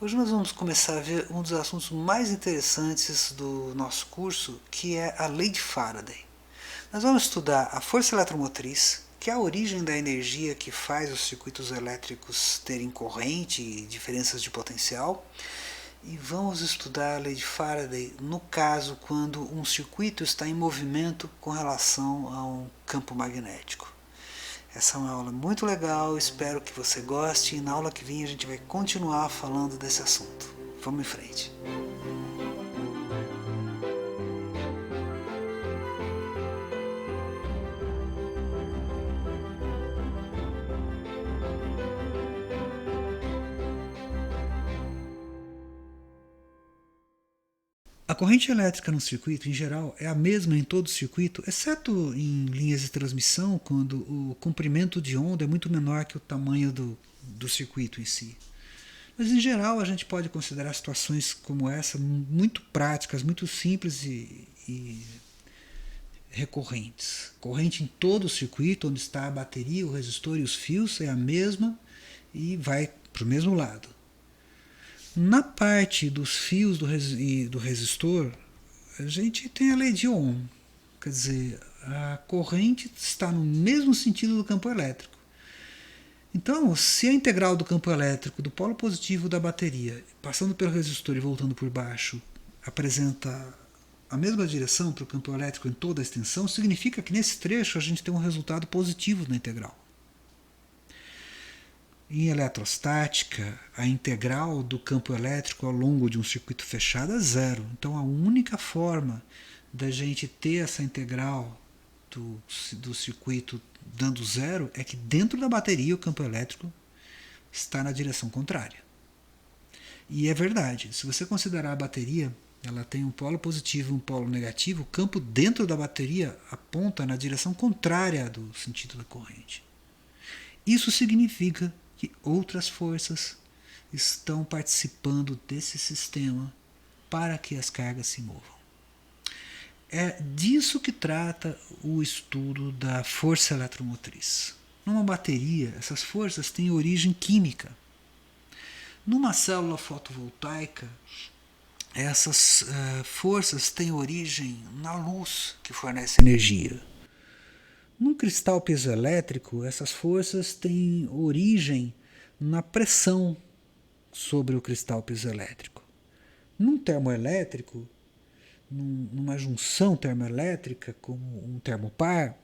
Hoje nós vamos começar a ver um dos assuntos mais interessantes do nosso curso, que é a lei de Faraday. Nós vamos estudar a força eletromotriz, que é a origem da energia que faz os circuitos elétricos terem corrente e diferenças de potencial, e vamos estudar a lei de Faraday no caso quando um circuito está em movimento com relação a um campo magnético. Essa é uma aula muito legal, espero que você goste e na aula que vem a gente vai continuar falando desse assunto. Vamos em frente. A corrente elétrica no circuito, em geral, é a mesma em todo o circuito, exceto em linhas de transmissão, quando o comprimento de onda é muito menor que o tamanho do circuito em si. Mas, em geral, a gente pode considerar situações como essa muito práticas, muito simples e recorrentes. Corrente em todo o circuito, onde está a bateria, o resistor e os fios, é a mesma e vai para o mesmo lado. Na parte dos fios e do resistor, a gente tem a lei de Ohm. Quer dizer, a corrente está no mesmo sentido do campo elétrico. Então, se a integral do campo elétrico do polo positivo da bateria, passando pelo resistor e voltando por baixo, apresenta a mesma direção para o campo elétrico em toda a extensão, significa que nesse trecho a gente tem um resultado positivo na integral. Em eletrostática, a integral do campo elétrico ao longo de um circuito fechado é zero. Então a única forma da gente ter essa integral do circuito dando zero é que dentro da bateria o campo elétrico está na direção contrária. E é verdade, se você considerar a bateria, ela tem um polo positivo e um polo negativo, o campo dentro da bateria aponta na direção contrária do sentido da corrente. Isso significa que outras forças estão participando desse sistema para que as cargas se movam. É disso que trata o estudo da força eletromotriz. Numa bateria, essas forças têm origem química. Numa célula fotovoltaica, essas forças têm origem na luz que fornece energia. Num cristal piezoelétrico, essas forças têm origem na pressão sobre o cristal piezoelétrico. Num termoelétrico, numa junção termoelétrica, como um termopar,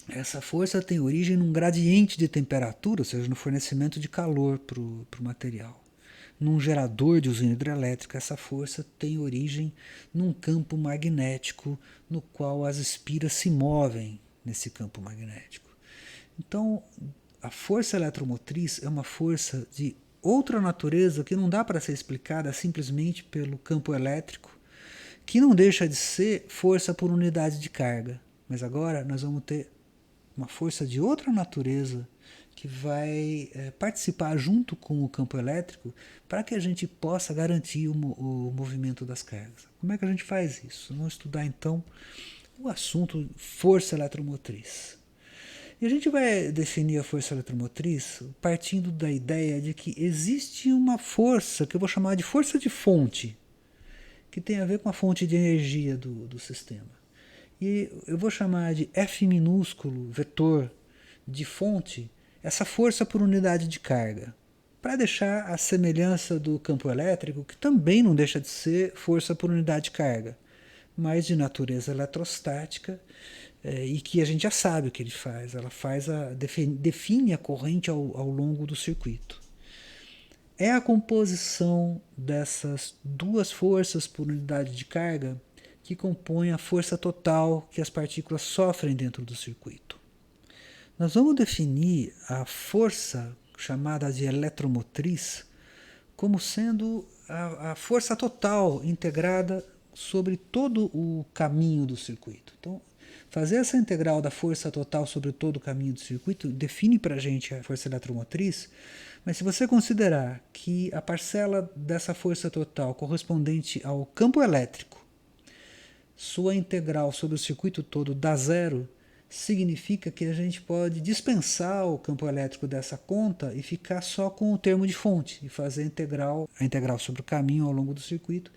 essa força tem origem num gradiente de temperatura, ou seja, no fornecimento de calor para o material. Num gerador de usina hidrelétrica, essa força tem origem num campo magnético no qual as espiras se movem nesse campo magnético. Então, a força eletromotriz é uma força de outra natureza que não dá para ser explicada simplesmente pelo campo elétrico, que não deixa de ser força por unidade de carga. Mas agora nós vamos ter uma força de outra natureza que vai participar junto com o campo elétrico para que a gente possa garantir o movimento das cargas. Como é que a gente faz isso? Vamos estudar então o assunto força eletromotriz. E a gente vai definir a força eletromotriz partindo da ideia de que existe uma força que eu vou chamar de força de fonte, que tem a ver com a fonte de energia do sistema. E eu vou chamar de F minúsculo, vetor de fonte, essa força por unidade de carga, para deixar a semelhança do campo elétrico, que também não deixa de ser força por unidade de carga, mas de natureza eletrostática, e que a gente já sabe o que ele faz. Ela define a corrente ao longo do circuito. É a composição dessas duas forças por unidade de carga que compõe a força total que as partículas sofrem dentro do circuito. Nós vamos definir a força chamada de eletromotriz como sendo a força total integrada sobre todo o caminho do circuito. Então, fazer essa integral da força total sobre todo o caminho do circuito define para a gente a força eletromotriz, mas se você considerar que a parcela dessa força total correspondente ao campo elétrico, sua integral sobre o circuito todo dá zero, significa que a gente pode dispensar o campo elétrico dessa conta e ficar só com o termo de fonte e fazer a integral sobre o caminho ao longo do circuito.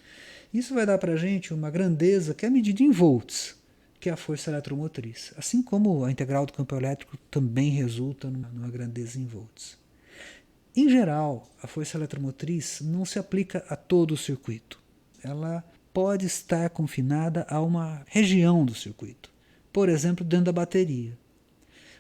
Isso vai dar para a gente uma grandeza que é medida em volts, que é a força eletromotriz. Assim como a integral do campo elétrico também resulta numa grandeza em volts. Em geral, a força eletromotriz não se aplica a todo o circuito. Ela pode estar confinada a uma região do circuito. Por exemplo, dentro da bateria.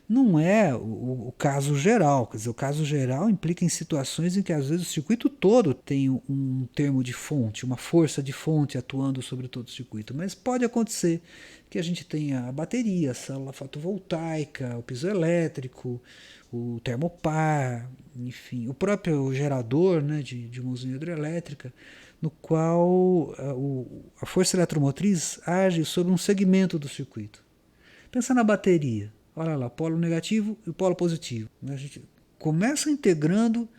Não é o caso geral. Quer dizer, o caso geral implica em situações em que às vezes o circuito todo tem um termo de fonte, uma força de fonte atuando sobre todo o circuito. Mas pode acontecer que a gente tenha a bateria, a célula fotovoltaica, o piso elétrico, o termopar, enfim, o próprio gerador, né, de uma usina hidrelétrica, no qual a força eletromotriz age sobre um segmento do circuito. Pensa na bateria. Olha lá, polo negativo e polo positivo. A gente começa integrando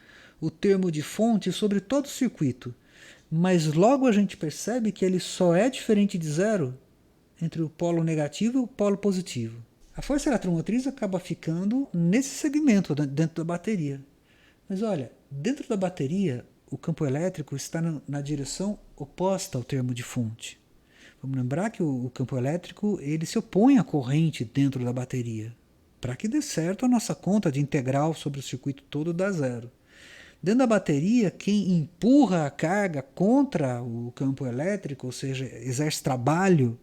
o termo de fonte sobre todo o circuito, mas logo a gente percebe que ele só é diferente de zero entre o polo negativo e o polo positivo. A força eletromotriz acaba ficando nesse segmento dentro da bateria. Mas olha, dentro da bateria, o campo elétrico está na direção oposta ao termo de fonte. Vamos lembrar que o campo elétrico ele se opõe à corrente dentro da bateria. Para que dê certo a nossa conta de integral sobre o circuito todo dá zero. Dentro da bateria, quem empurra a carga contra o campo elétrico, ou seja, exerce trabalho,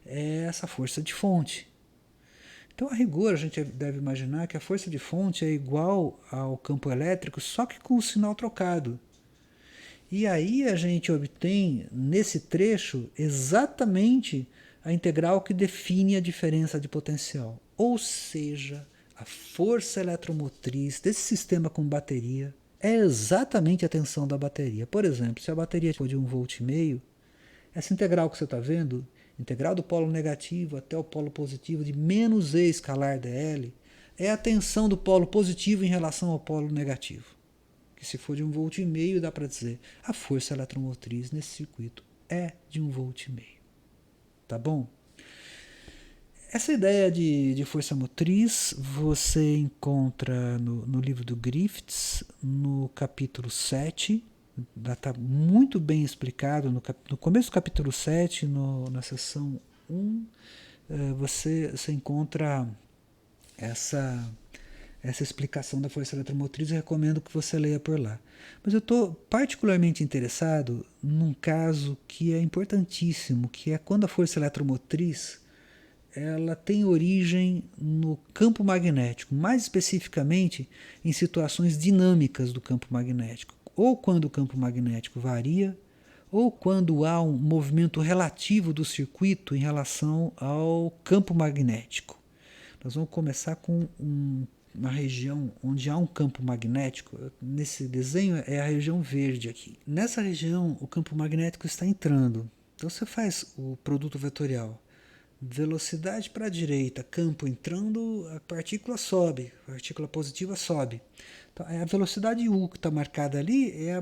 é essa força de fonte. Então, a rigor, a gente deve imaginar que a força de fonte é igual ao campo elétrico, só que com o sinal trocado. E aí a gente obtém, nesse trecho, exatamente a integral que define a diferença de potencial. Ou seja, a força eletromotriz desse sistema com bateria é exatamente a tensão da bateria. Por exemplo, se a bateria for de 1,5 V, essa integral que você está vendo, integral do polo negativo até o polo positivo de menos E escalar dl, é a tensão do polo positivo em relação ao polo negativo. Que se for de 1,5 V, dá para dizer a força eletromotriz nesse circuito é de 1,5 V. Tá bom? Essa ideia de força motriz você encontra no livro do Griffiths, no capítulo 7. Está muito bem explicado no começo do capítulo 7, na seção 1, você encontra essa explicação da força eletromotriz. Eu recomendo que você leia por lá. Mas eu estou particularmente interessado num caso que é importantíssimo, que é quando a força eletromotriz ela tem origem no campo magnético, mais especificamente em situações dinâmicas do campo magnético, ou quando o campo magnético varia, ou quando há um movimento relativo do circuito em relação ao campo magnético. Nós vamos começar com uma região onde há um campo magnético. Nesse desenho é a região verde aqui. Nessa região o campo magnético está entrando. Então você faz o produto vetorial. Velocidade para a direita, campo entrando, a partícula sobe, a partícula positiva sobe. Então, a velocidade U que está marcada ali é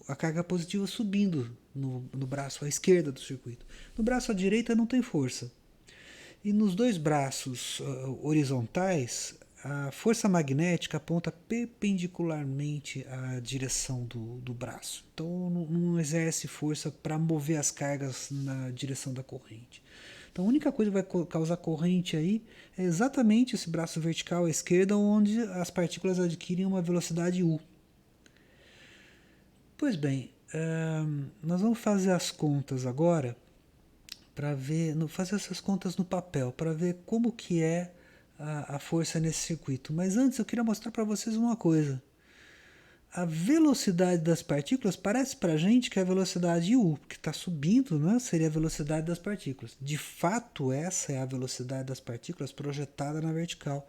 a carga positiva subindo no braço à esquerda do circuito. No braço à direita não tem força. E nos dois braços horizontais, a força magnética aponta perpendicularmente à direção do braço. Então não exerce força para mover as cargas na direção da corrente. Então a única coisa que vai causar corrente aí é exatamente esse braço vertical à esquerda, onde as partículas adquirem uma velocidade U. Pois bem, nós vamos fazer as contas agora, para ver, fazer essas contas no papel, para ver como que é a força nesse circuito. Mas antes eu queria mostrar para vocês uma coisa. A velocidade das partículas parece para a gente que é a velocidade U, que está subindo, né? Seria a velocidade das partículas. De fato, essa é a velocidade das partículas projetada na vertical.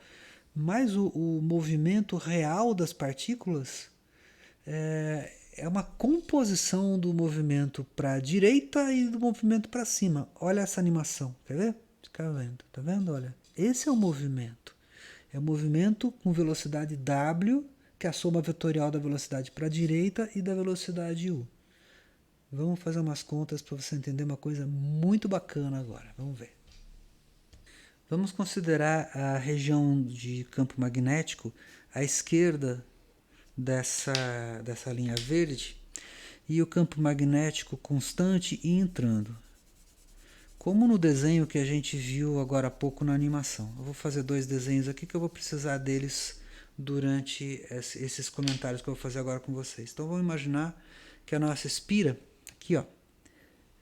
Mas o movimento real das partículas é uma composição do movimento para a direita e do movimento para cima. Olha essa animação, quer ver? Fica vendo, tá vendo? Olha, esse é o movimento. É o movimento com velocidade W, que é a soma vetorial da velocidade para a direita e da velocidade U. Vamos fazer umas contas para você entender uma coisa muito bacana agora. Vamos ver. Vamos considerar a região de campo magnético à esquerda dessa linha verde e o campo magnético constante e entrando. Como no desenho que a gente viu agora há pouco na animação. Eu vou fazer 2 desenhos aqui que eu vou precisar deles durante esses comentários que eu vou fazer agora com vocês. Então vamos imaginar que a nossa espira, aqui ó,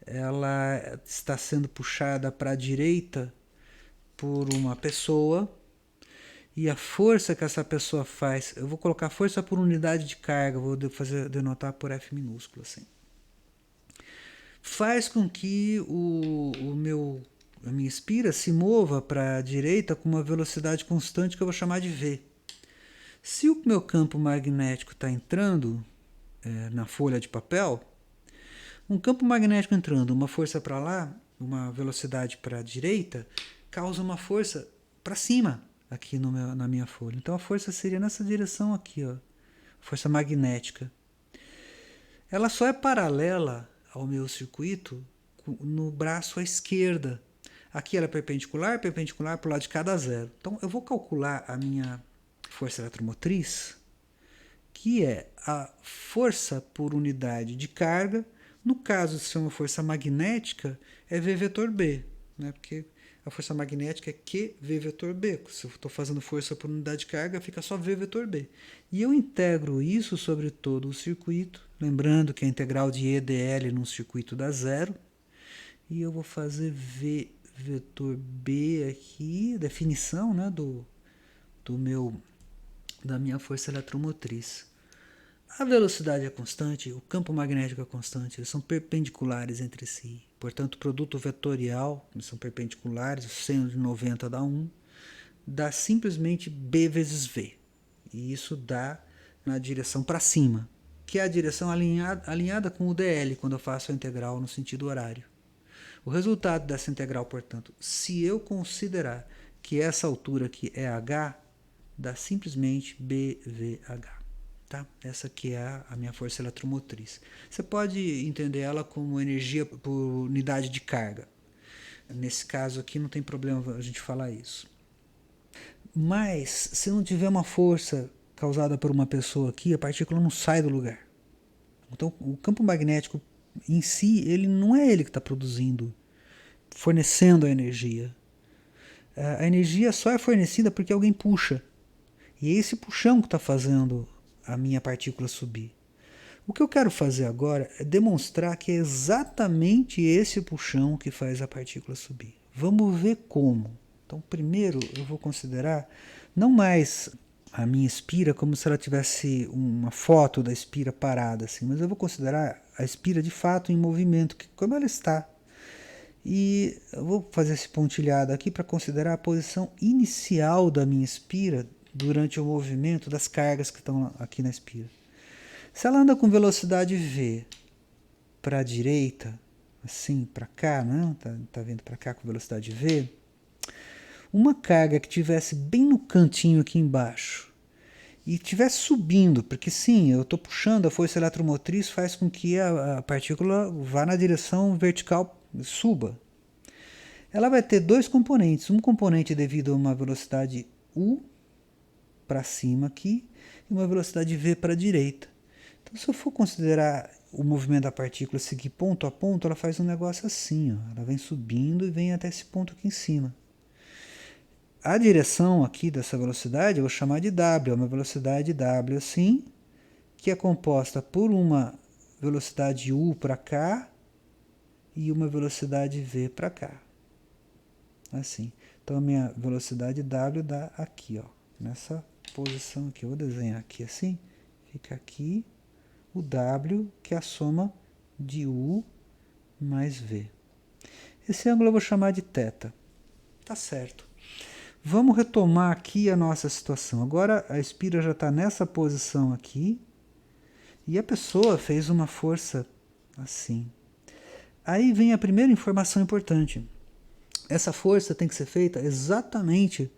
ela está sendo puxada para a direita por uma pessoa e a força que essa pessoa faz, eu vou colocar força por unidade de carga, vou denotar por F minúsculo assim, faz com que a minha espira se mova para a direita com uma velocidade constante que eu vou chamar de V. Se o meu campo magnético está entrando na folha de papel, um campo magnético entrando, uma força para lá, uma velocidade para a direita, causa uma força para cima aqui na minha folha. Então a força seria nessa direção aqui, ó, força magnética. Ela só é paralela ao meu circuito no braço à esquerda. Aqui ela é perpendicular para o lado de cada zero. Então eu vou calcular a minha força eletromotriz, que é a força por unidade de carga. No caso de ser uma força magnética, é V vetor B, né? Porque a força magnética é Q V vetor B. Se eu estou fazendo força por unidade de carga, fica só V vetor B. E eu integro isso sobre todo o circuito, lembrando que a integral de E dl num circuito dá zero. E eu vou fazer V vetor B aqui, definição, né, da minha força eletromotriz. A velocidade é constante, o campo magnético é constante, eles são perpendiculares entre si. Portanto, o produto vetorial, eles são perpendiculares, o seno de 90 dá 1, dá simplesmente B vezes V. E isso dá na direção para cima, que é a direção alinhada com o dl, quando eu faço a integral no sentido horário. O resultado dessa integral, portanto, se eu considerar que essa altura aqui é h, dá simplesmente BVH. Tá? Essa aqui é a minha força eletromotriz. Você pode entender ela como energia por unidade de carga. Nesse caso aqui não tem problema a gente falar isso. Mas se não tiver uma força causada por uma pessoa aqui, a partícula não sai do lugar. Então o campo magnético em si, ele não é ele que está produzindo, fornecendo a energia. A energia só é fornecida porque alguém puxa. E é esse puxão que está fazendo a minha partícula subir. O que eu quero fazer agora é demonstrar que é exatamente esse puxão que faz a partícula subir. Vamos ver como. Então, primeiro eu vou considerar não mais a minha espira como se ela tivesse uma foto da espira parada, assim, mas eu vou considerar a espira de fato em movimento, como ela está. E eu vou fazer esse pontilhado aqui para considerar a posição inicial da minha espira durante o movimento das cargas que estão aqui na espira. Se ela anda com velocidade V para a direita, assim, para cá, né? Tá vindo para cá com velocidade V, uma carga que tivesse bem no cantinho aqui embaixo e estivesse subindo, porque sim, eu estou puxando, a força eletromotriz faz com que a partícula vá na direção vertical, suba. Ela vai ter 2 componentes, um componente devido a uma velocidade U para cima aqui e uma velocidade V para a direita. Então, se eu for considerar o movimento da partícula seguir ponto a ponto, ela faz um negócio assim, ó. Ela vem subindo e vem até esse ponto aqui em cima. A direção aqui dessa velocidade eu vou chamar de W, é uma velocidade W assim, que é composta por uma velocidade U para cá e uma velocidade V para cá. Assim. Então a minha velocidade W dá aqui, ó, nessa posição aqui. Eu vou desenhar aqui assim, fica aqui o W, que é a soma de U mais V. Esse ângulo eu vou chamar de θ. Tá certo. Vamos retomar aqui a nossa situação. Agora a espira já está nessa posição aqui e a pessoa fez uma força assim. Aí vem a primeira informação importante. Essa força tem que ser feita exatamente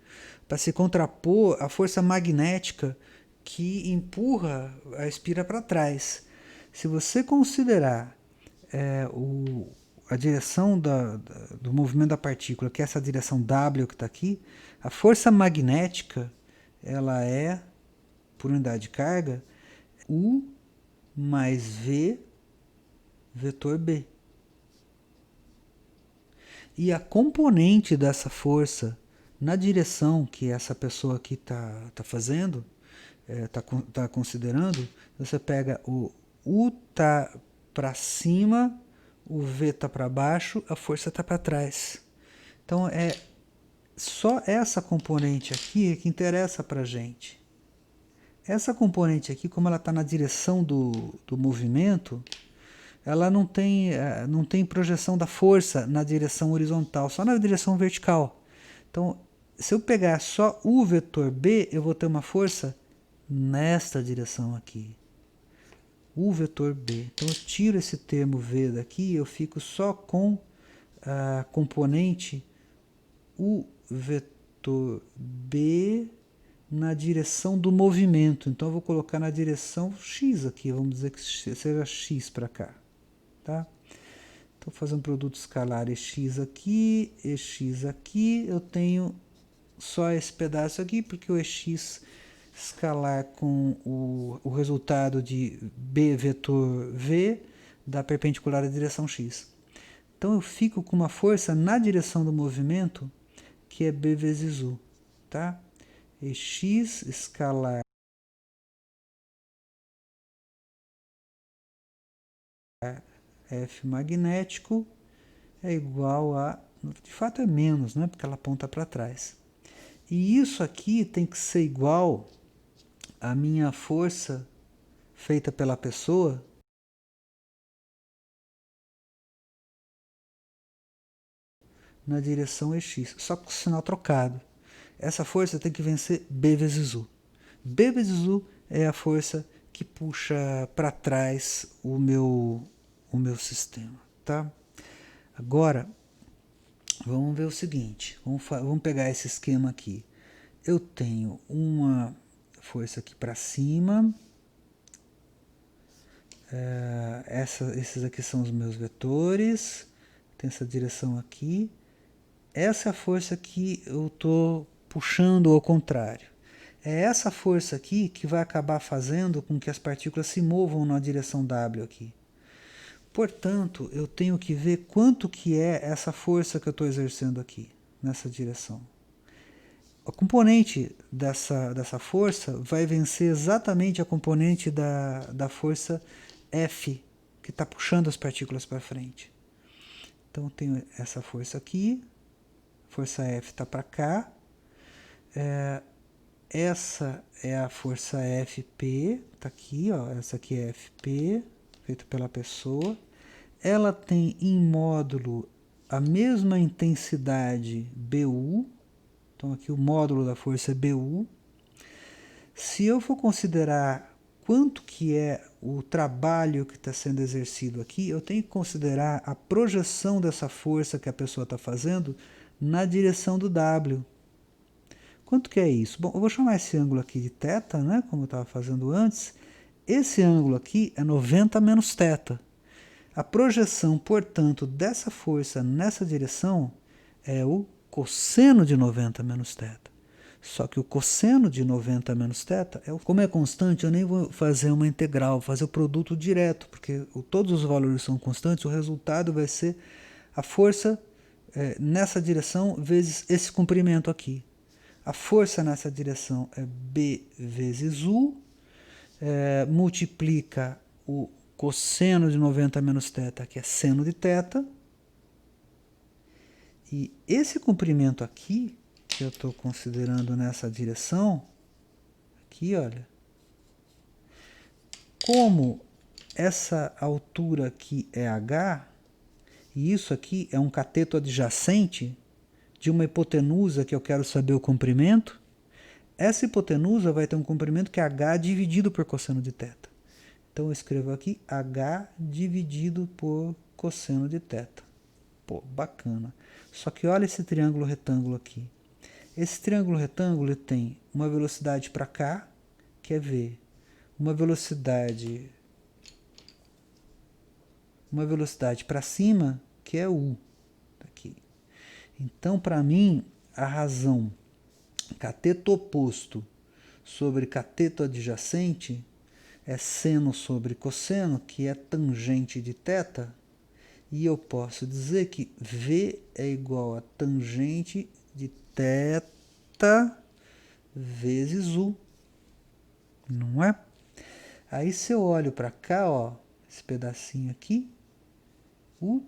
para se contrapor à força magnética que empurra a espira para trás. Se você considerar a direção do movimento da partícula, que é essa direção W que está aqui, a força magnética, ela é, por unidade de carga, U mais V vetor B. E a componente dessa força na direção que essa pessoa aqui está fazendo, está considerando, você pega o U tá para cima, o V tá para baixo, a força tá para trás. Então é só essa componente aqui que interessa para gente. Essa componente aqui, como ela está na direção do movimento, ela não tem projeção da força na direção horizontal, só na direção vertical. Então, se eu pegar só o vetor B, eu vou ter uma força nesta direção aqui. O vetor B. Então, eu tiro esse termo V daqui, eu fico só com a componente o vetor B na direção do movimento. Então, eu vou colocar na direção X aqui, vamos dizer que seja X para cá. Tá? Então, vou fazer um produto escalar EX aqui, EX aqui, eu tenho só esse pedaço aqui, porque o EX escalar com o resultado de B vetor V dá perpendicular à direção X. Então eu fico com uma força na direção do movimento que é B vezes U. Tá? EX escalar F magnético é igual a... De fato é menos, né? Porque ela aponta para trás. E isso aqui tem que ser igual a minha força feita pela pessoa na direção EX, só com o sinal trocado. Essa força tem que vencer B vezes U. B vezes U é a força que puxa para trás o meu sistema. Tá? Agora, vamos ver o seguinte. Vamos pegar esse esquema aqui. Eu tenho uma força aqui para cima. Esses aqui são os meus vetores. Tem essa direção aqui. Essa é a força que eu estou puxando ao contrário. É essa força aqui que vai acabar fazendo com que as partículas se movam na direção W aqui. Portanto, eu tenho que ver quanto que é essa força que eu estou exercendo aqui, nessa direção. A componente dessa força vai vencer exatamente a componente da força F, que está puxando as partículas para frente. Então, eu tenho essa força aqui, força F está para cá, essa é a força FP, está aqui, ó, essa aqui é FP, feita pela pessoa. Ela tem em módulo a mesma intensidade BU, então aqui o módulo da força é BU. Se eu for considerar quanto que é o trabalho que está sendo exercido aqui, eu tenho que considerar a projeção dessa força que a pessoa está fazendo na direção do W. Quanto que é isso? Bom, eu vou chamar esse ângulo aqui de θ, né, como eu estava fazendo antes. Esse ângulo aqui é 90 menos θ. A projeção, portanto, dessa força nessa direção é o cosseno de 90 menos θ. Só que o cosseno de 90 menos θ, como é constante, eu nem vou fazer uma integral, vou fazer o produto direto, porque todos os valores são constantes, o resultado vai ser a força nessa direção vezes esse comprimento aqui. A força nessa direção é B vezes U, multiplica o cosseno de 90 menos θ, que é seno de θ, e esse comprimento aqui, que eu estou considerando nessa direção, aqui, olha, como essa altura aqui é h, e isso aqui é um cateto adjacente de uma hipotenusa que eu quero saber o comprimento, essa hipotenusa vai ter um comprimento que é h dividido por cosseno de θ. Então eu escrevo aqui h dividido por cosseno de θ. Pô, bacana. Só que olha esse triângulo retângulo aqui. Esse triângulo retângulo tem uma velocidade para cá, que é v, uma velocidade para cima, que aqui é U. Tá aqui. Então, para mim, a razão cateto oposto sobre cateto adjacente é seno sobre cosseno, que é tangente de θ, e eu posso dizer que V é igual a tangente de θ vezes U, não é? Aí se eu olho para cá, ó, esse pedacinho aqui, U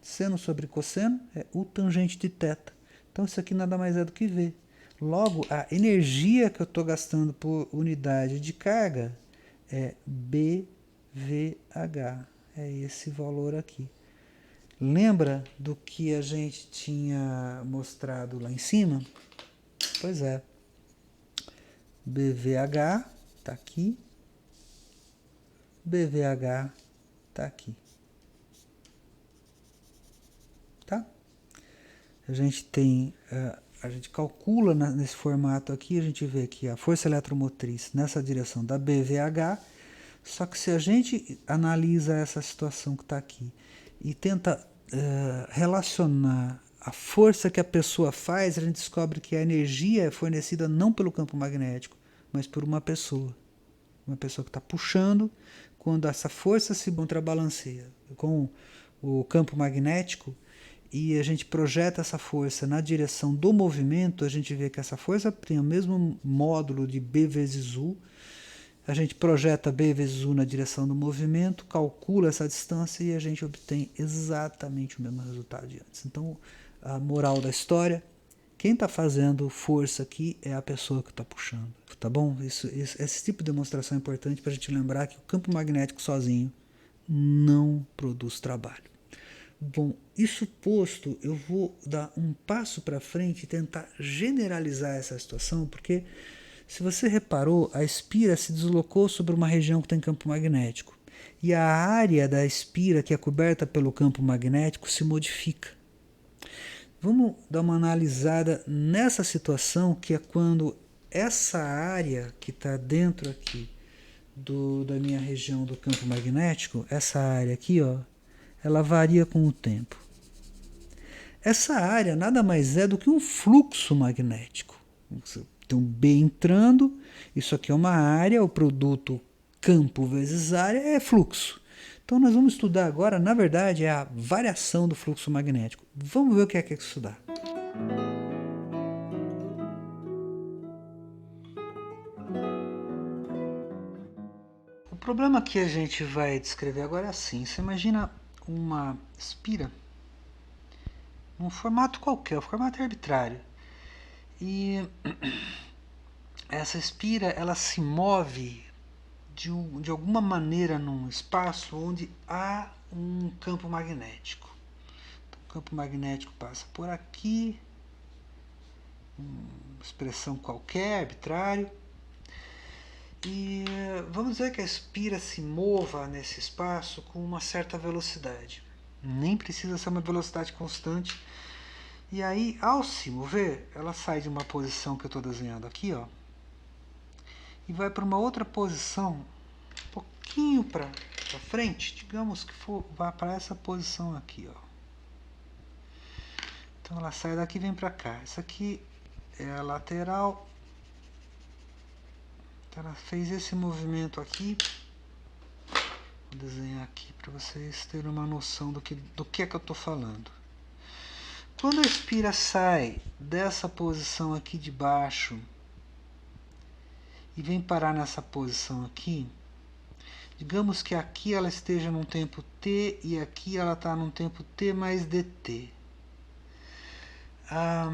seno sobre cosseno é U tangente de θ. Então isso aqui nada mais é do que V. Logo, a energia que eu estou gastando por unidade de carga é BVH. É esse valor aqui. Lembra do que a gente tinha mostrado lá em cima? Pois é. BVH está aqui. BVH está aqui. Tá? A gente tem... a gente calcula nesse formato aqui, a gente vê que a força eletromotriz nessa direção da BVH, só que se a gente analisa essa situação que está aqui e tenta relacionar a força que a pessoa faz, a gente descobre que a energia é fornecida não pelo campo magnético, mas por uma pessoa. Uma pessoa que está puxando, quando essa força se contrabalanceia com o campo magnético, e a gente projeta essa força na direção do movimento, a gente vê que essa força tem o mesmo módulo de B vezes U. A gente projeta B vezes U na direção do movimento, calcula essa distância e a gente obtém exatamente o mesmo resultado de antes. Então, a moral da história, quem está fazendo força aqui é a pessoa que está puxando. Tá bom? Esse tipo de demonstração é importante para a gente lembrar que o campo magnético sozinho não produz trabalho. Bom, isso posto, eu vou dar um passo para frente e tentar generalizar essa situação, porque se você reparou, a espira se deslocou sobre uma região que tem campo magnético. E a área da espira que é coberta pelo campo magnético se modifica. Vamos dar uma analisada nessa situação, que é quando essa área que está dentro aqui da minha região do campo magnético, essa área aqui, ó, ela varia com o tempo. Essa área nada mais é do que um fluxo magnético. Você tem um B entrando, isso aqui é uma área, o produto campo vezes área é fluxo. Então nós vamos estudar agora, na verdade, é a variação do fluxo magnético. Vamos ver o que é isso dá. O problema que a gente vai descrever agora é assim. Você imagina uma espira num formato qualquer, o formato é arbitrário. E essa espira, ela se move de alguma maneira num espaço onde há um campo magnético. Então, o campo magnético passa por aqui, uma expressão qualquer, arbitrário. E vamos dizer que a espira se mova nesse espaço com uma certa velocidade. Nem precisa ser uma velocidade constante. E aí, ao se mover, ela sai de uma posição que eu estou desenhando aqui, ó, e vai para uma outra posição, um pouquinho para frente, digamos que vá para essa posição aqui, ó. Então ela sai daqui e vem para cá. Essa aqui é a lateral. Então ela fez esse movimento aqui. Vou desenhar aqui para vocês terem uma noção do que é que eu estou falando. Quando a espira sai dessa posição aqui de baixo e vem parar nessa posição aqui, digamos que aqui ela esteja num tempo t e aqui ela está num tempo t mais dt. A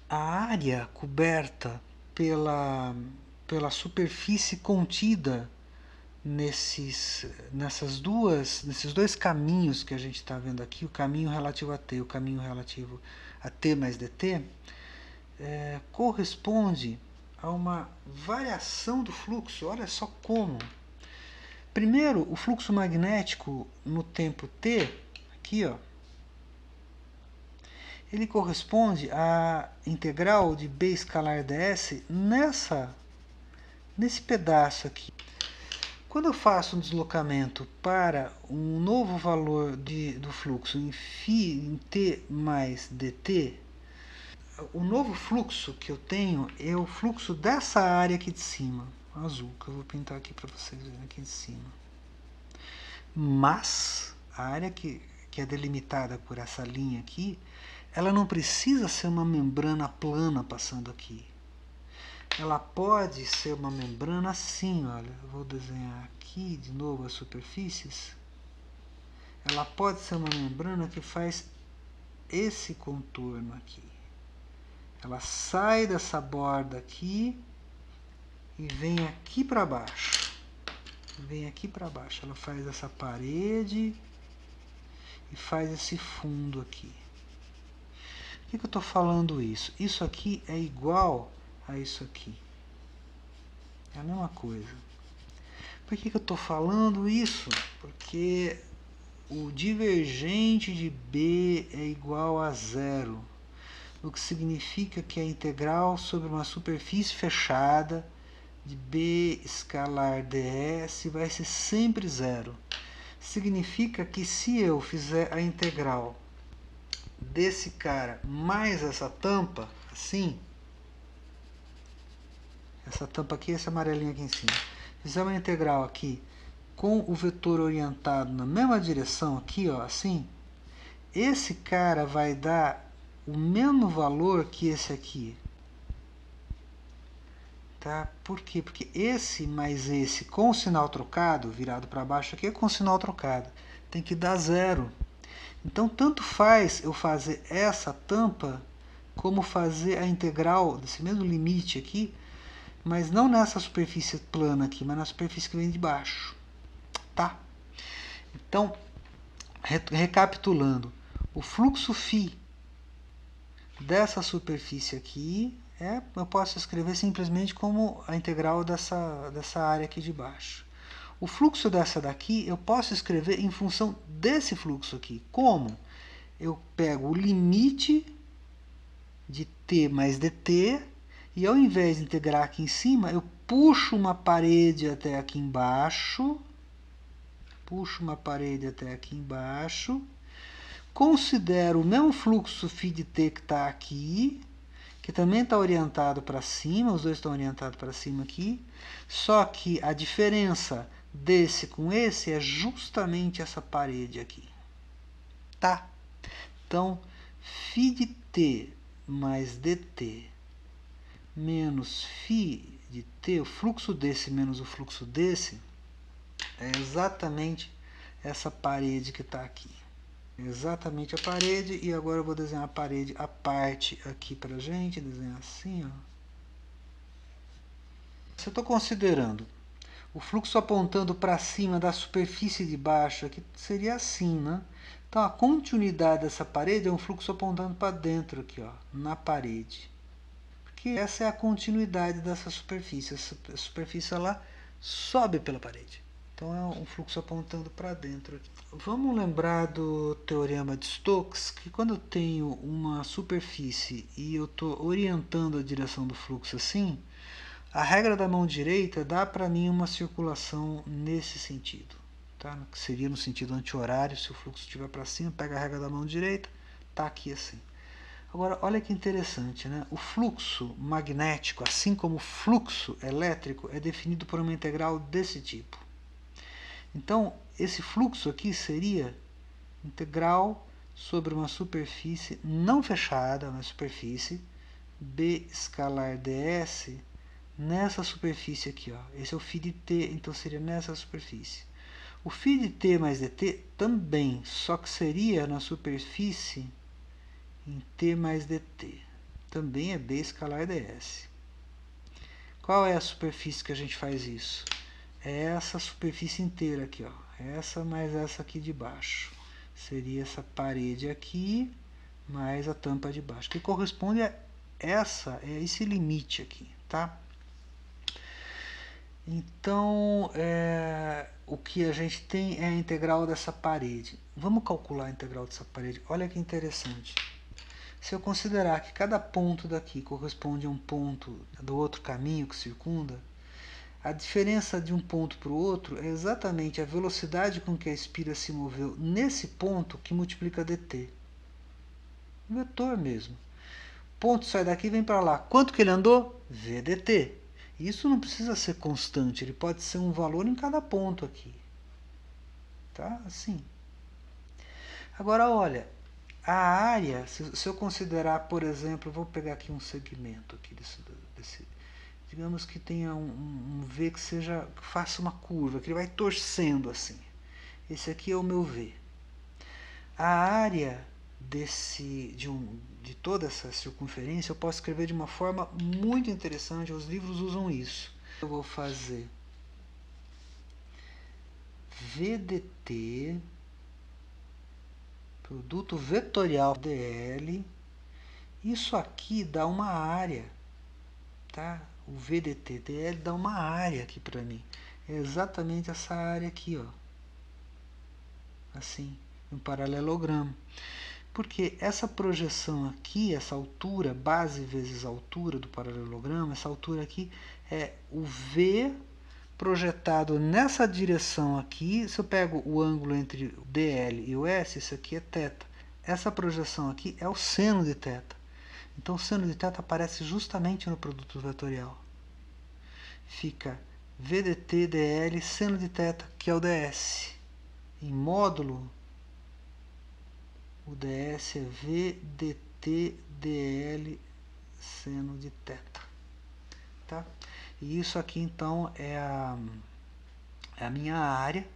área coberta pela superfície contida nesses dois caminhos que a gente está vendo aqui, o caminho relativo a t e o caminho relativo a t mais dt, corresponde a uma variação do fluxo. Olha só como. Primeiro, o fluxo magnético no tempo t, aqui, ó, ele corresponde à integral de B escalar ds nesse pedaço aqui. Quando eu faço um deslocamento para um novo valor do fluxo em t mais dt, o novo fluxo que eu tenho é o fluxo dessa área aqui de cima, azul, que eu vou pintar aqui para vocês verem aqui de cima. Mas a área que é delimitada por essa linha aqui, ela não precisa ser uma membrana plana passando aqui. Ela pode ser uma membrana assim, olha, eu vou desenhar aqui de novo as superfícies. Ela pode ser uma membrana que faz esse contorno aqui. Ela sai dessa borda aqui e vem aqui para baixo. Vem aqui para baixo. Ela faz essa parede e faz esse fundo aqui. Por que eu estou falando isso? Isso aqui é igual a isso aqui. É a mesma coisa. Por que eu estou falando isso? Porque o divergente de B é igual a zero. O que significa que a integral sobre uma superfície fechada de B escalar ds vai ser sempre zero. Significa que se eu fizer a integral desse cara mais essa tampa, assim, essa tampa aqui, esse amarelinho aqui em cima, fizer uma integral aqui com o vetor orientado na mesma direção aqui, ó, assim, esse cara vai dar o mesmo valor que esse aqui. Tá? Por quê? Porque esse mais esse com o sinal trocado, virado para baixo aqui, é com o sinal trocado. Tem que dar zero. Então, tanto faz eu fazer essa tampa, como fazer a integral desse mesmo limite aqui, mas não nessa superfície plana aqui, mas na superfície que vem de baixo. Tá? Então, recapitulando, o fluxo φ dessa superfície aqui, eu posso escrever simplesmente como a integral dessa área aqui de baixo. O fluxo dessa daqui eu posso escrever em função desse fluxo aqui. Como? Eu pego o limite de t mais dt e ao invés de integrar aqui em cima, eu puxo uma parede até aqui embaixo. Considero o mesmo fluxo φ de t que está aqui, que também está orientado para cima, os dois estão orientados para cima aqui, só que a diferença desse com esse é justamente essa parede aqui. Tá? Então, φ de t mais dt menos φ de t, o fluxo desse menos o fluxo desse, é exatamente essa parede que está aqui. Exatamente a parede, e agora eu vou desenhar a parede à parte aqui pra gente, desenhar assim, ó. Se eu estou considerando o fluxo apontando para cima da superfície de baixo, aqui seria assim, né? Então a continuidade dessa parede é um fluxo apontando para dentro aqui, ó, na parede. Porque essa é a continuidade dessa superfície, a superfície ela sobe pela parede. Então é um fluxo apontando para dentro. Vamos lembrar do teorema de Stokes, que quando eu tenho uma superfície e eu estou orientando a direção do fluxo assim, a regra da mão direita dá para mim uma circulação nesse sentido. Tá? Que seria no sentido anti-horário, se o fluxo estiver para cima, pega a regra da mão direita, está aqui assim. Agora, olha que interessante, né? O fluxo magnético, assim como o fluxo elétrico, é definido por uma integral desse tipo. Então, esse fluxo aqui seria integral sobre uma superfície não fechada, uma superfície B escalar ds nessa superfície aqui, ó. Esse é o φ de t, então seria nessa superfície. O φ de t mais dt também, só que seria na superfície em t mais dt. Também é B escalar ds. Qual é a superfície que a gente faz isso? É essa superfície inteira aqui, ó. Essa mais essa aqui de baixo. Seria essa parede aqui, mais a tampa de baixo, que corresponde a esse limite aqui, tá? Então, o que a gente tem é a integral dessa parede. Vamos calcular a integral dessa parede. Olha que interessante. Se eu considerar que cada ponto daqui corresponde a um ponto do outro caminho que circunda, A diferença de um ponto para o outro é exatamente a velocidade com que a espira se moveu nesse ponto que multiplica dt. Um vetor mesmo. Ponto sai daqui e vem para lá. Quanto que ele andou? Vdt. Isso não precisa ser constante, ele pode ser um valor em cada ponto aqui. Tá? Assim. Agora, olha, a área, se eu considerar, por exemplo, vou pegar aqui um segmento aqui desse digamos que tenha um V que faça uma curva, que ele vai torcendo assim. Esse aqui é o meu V. A área de toda essa circunferência eu posso escrever de uma forma muito interessante, os livros usam isso. Eu vou fazer VDT, produto vetorial dl, isso aqui dá uma área, tá? O VDT dl dá uma área aqui para mim. É exatamente essa área aqui, ó. Assim, um paralelogramo. Porque essa projeção aqui, essa altura, base vezes a altura do paralelogramo, essa altura aqui é o V projetado nessa direção aqui. Se eu pego o ângulo entre o DL e o S, isso aqui é θ. Essa projeção aqui é o seno de θ. Então o seno de θ aparece justamente no produto vetorial. Fica VDT dl seno de θ, que é o ds. Em módulo, o ds é VDT dl seno de θ. Tá? E isso aqui então é a minha área.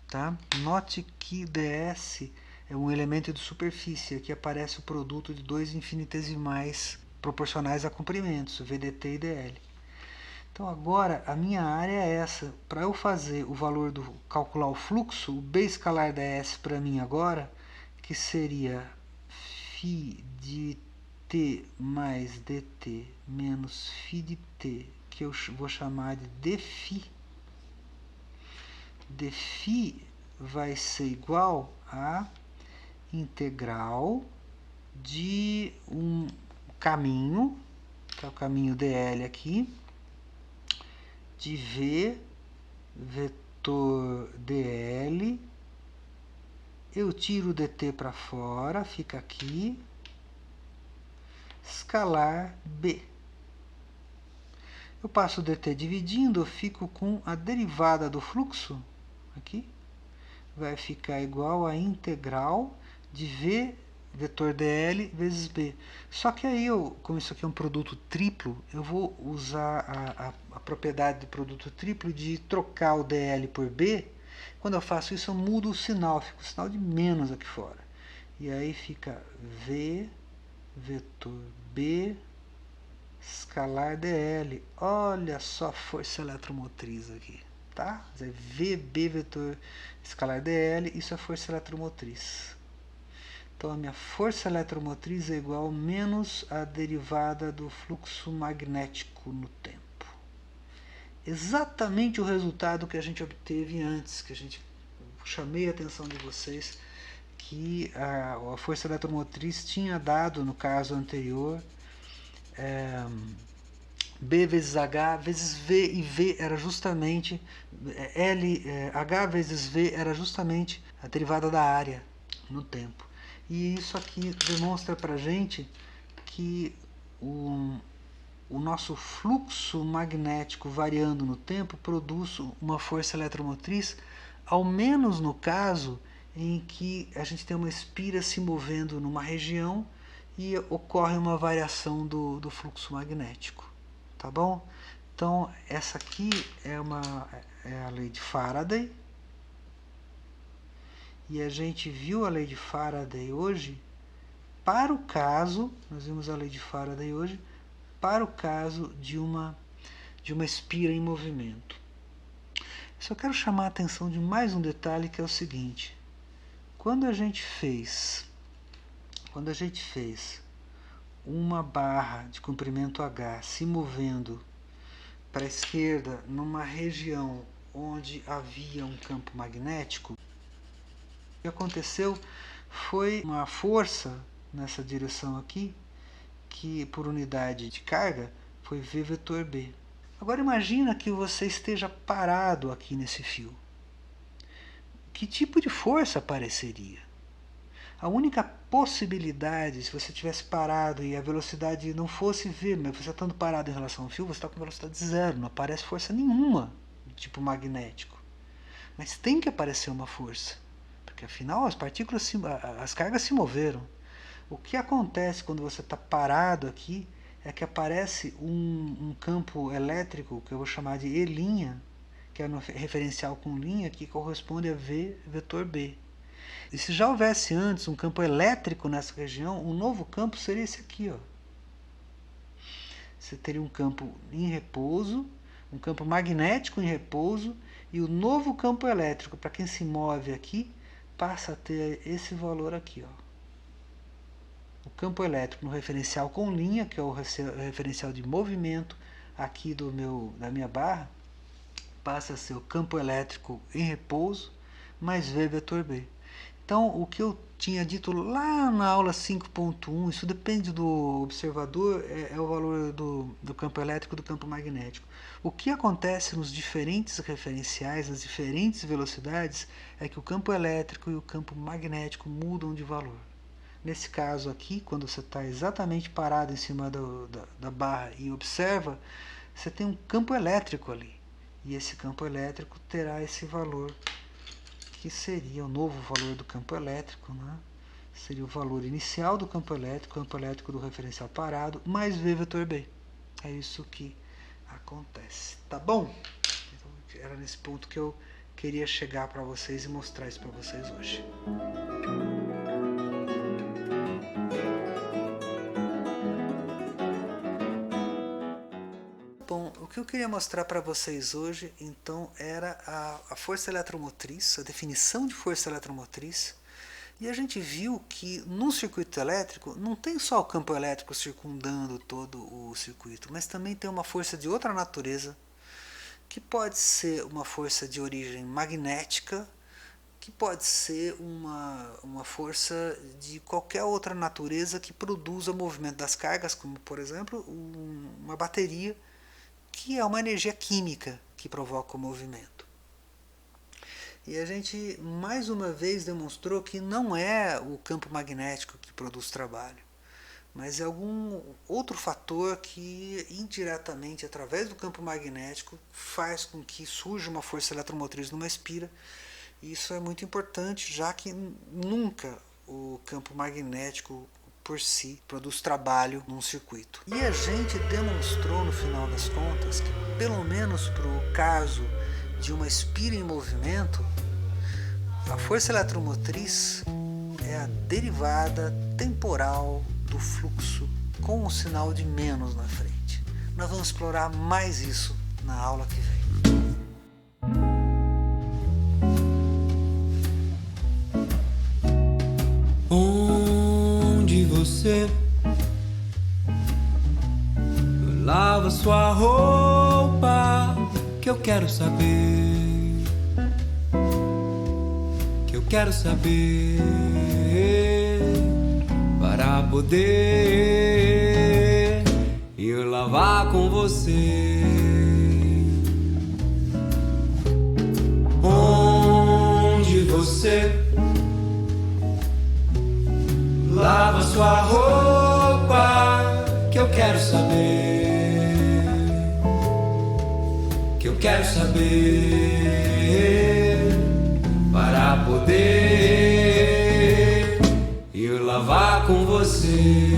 Tá? Note que ds é um elemento de superfície. Aqui aparece o produto de dois infinitesimais proporcionais a comprimentos, VDT e dl. Então agora a minha área é essa. Para eu fazer o valor calcular o fluxo, o B escalar ds para mim agora, que seria φ de t mais dt menos φ de t, que eu vou chamar de dφ. Dφ vai ser igual a integral de um caminho, que é o caminho dl aqui, de v vetor dl, eu tiro o dt para fora, fica aqui, escalar b. Eu passo o dt dividindo, eu fico com a derivada do fluxo, aqui, vai ficar igual a integral de v vetor dl vezes b. Só que aí, como isso aqui é um produto triplo, eu vou usar a propriedade do produto triplo de trocar o dl por b. Quando eu faço isso, eu mudo o sinal, fica o sinal de menos aqui fora. E aí fica v vetor b escalar dl. Olha só a força eletromotriz aqui. Tá? VB vetor escalar dl, isso é força eletromotriz. Então a minha força eletromotriz é igual a menos a derivada do fluxo magnético no tempo. Exatamente o resultado que a gente obteve antes, que chamei a atenção de vocês, que a força eletromotriz tinha dado no caso anterior B vezes H vezes V, e V era justamente H vezes V era justamente a derivada da área no tempo. E isso aqui demonstra para a gente que o nosso fluxo magnético variando no tempo produz uma força eletromotriz, ao menos no caso em que a gente tem uma espira se movendo numa região e ocorre uma variação do fluxo magnético. Tá bom? Então, essa aqui é a lei de Faraday. E a gente viu a lei de Faraday hoje para o caso, nós vimos a lei de Faraday hoje, para o caso de uma espira em movimento. Só quero chamar a atenção de mais um detalhe, que é o seguinte. Quando a gente fez uma barra de comprimento H se movendo para a esquerda numa região onde havia um campo magnético, o que aconteceu foi uma força nessa direção aqui, que por unidade de carga foi V vetor B. Agora imagina que você esteja parado aqui nesse fio. Que tipo de força apareceria? A única possibilidade, se você tivesse parado e a velocidade não fosse v, mas você estando parado em relação ao fio, você está com velocidade zero, não aparece força nenhuma, tipo magnético. Mas tem que aparecer uma força, porque afinal as cargas se moveram. O que acontece quando você está parado aqui é que aparece um campo elétrico, que eu vou chamar de E', que é um referencial com linha, que corresponde a V vetor B. E se já houvesse antes um campo elétrico nessa região, um novo campo seria esse aqui. Ó. Você teria um campo em repouso, um campo magnético em repouso, e o novo campo elétrico, para quem se move aqui, passa a ter esse valor aqui. Ó. O campo elétrico no referencial com linha, que é o referencial de movimento aqui da minha barra, passa a ser o campo elétrico em repouso, mais V vetor B. Então, o que eu tinha dito lá na aula 5.1, isso depende do observador, é o valor do campo elétrico e do campo magnético. O que acontece nos diferentes referenciais, nas diferentes velocidades, é que o campo elétrico e o campo magnético mudam de valor. Nesse caso aqui, quando você está exatamente parado em cima da barra e observa, você tem um campo elétrico ali. E esse campo elétrico terá esse valor, que seria o novo valor do campo elétrico, né? Seria o valor inicial do campo elétrico do referencial parado, mais V vetor B. É isso que acontece. Tá bom? Então, era nesse ponto que eu queria chegar para vocês e mostrar isso para vocês hoje. Bom, o que eu queria mostrar para vocês hoje, então, era a força eletromotriz, a definição de força eletromotriz. E a gente viu que num circuito elétrico não tem só o campo elétrico circundando todo o circuito, mas também tem uma força de outra natureza, que pode ser uma força de origem magnética, que pode ser uma força de qualquer outra natureza que produza o movimento das cargas, como por exemplo uma bateria, que é uma energia química que provoca o movimento. E a gente mais uma vez demonstrou que não é o campo magnético que produz trabalho, mas é algum outro fator que indiretamente, através do campo magnético, faz com que surja uma força eletromotriz numa espira. E isso é muito importante, já que nunca o campo magnético por si produz trabalho num circuito. E a gente demonstrou no final das contas que, pelo menos para o caso de uma espira em movimento, a força eletromotriz é a derivada temporal do fluxo com um sinal de menos na frente. Nós vamos explorar mais isso na aula que vem. Onde você lava sua roupa, que eu quero saber, que eu quero saber, para poder ir lavar com você. Onde você lava sua roupa, que eu quero saber, que eu quero saber, para poder ir lavar com você.